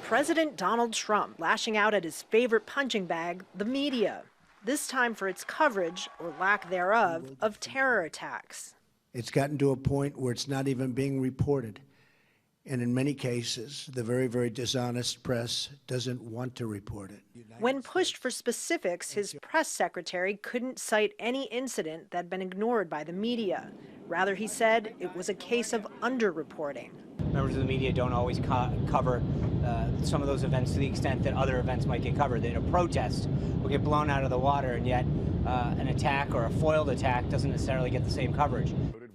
President Donald Trump lashing out at his favorite punching bag, the media, this time for its coverage, or lack thereof, of terror attacks. It's gotten to a point where it's not even being reported. And in many cases, the very, very dishonest press doesn't want to report it. When pushed for specifics, his press secretary couldn't cite any incident that had been ignored by the media. Rather, he said it was a case of underreporting. Members of the media don't always cover some of those events to the extent that other events might get covered. That a protest will get blown out of the water, and yet an attack or a foiled attack doesn't necessarily get the same coverage.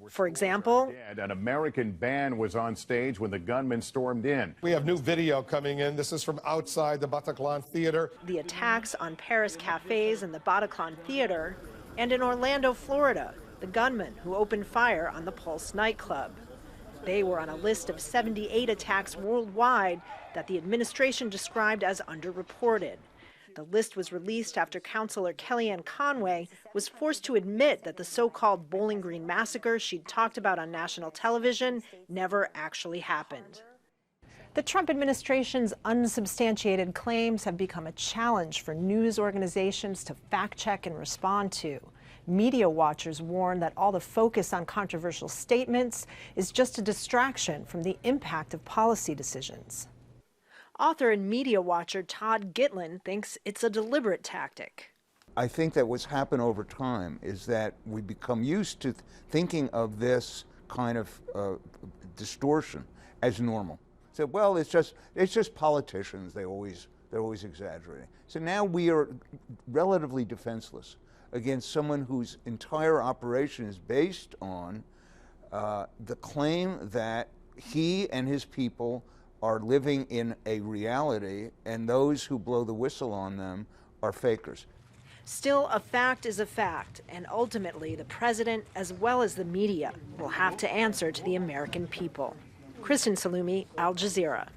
For example, an American band was on stage when the gunman stormed in. We have new video coming in. This is from outside the Bataclan Theater. The attacks on Paris cafes and the Bataclan Theater, and in Orlando, Florida, the gunman who opened fire on the Pulse nightclub. They were on a list of 78 attacks worldwide that the administration described as underreported. The list was released after Counselor KELLYANNE Conway was forced to admit that the so-called Bowling Green massacre she'd talked about on national television never actually happened. The Trump administration's unsubstantiated claims have become a challenge for news organizations to fact-check and respond to. Media watchers warn that all the focus on controversial statements is just a distraction from the impact of policy decisions. Author and media watcher Todd Gitlin thinks it's a deliberate tactic. I think that what's happened over time is that we become used to thinking of this kind of distortion as normal. So, well, it's just politicians. They're always exaggerating. So now we are relatively defenseless against someone whose entire operation is based on the claim that he and his people are living in a reality, and those who blow the whistle on them are fakers. Still, a fact is a fact, and ultimately the president, as well as the media, will have to answer to the American people. Kristen, Saloomey, Al Jazeera.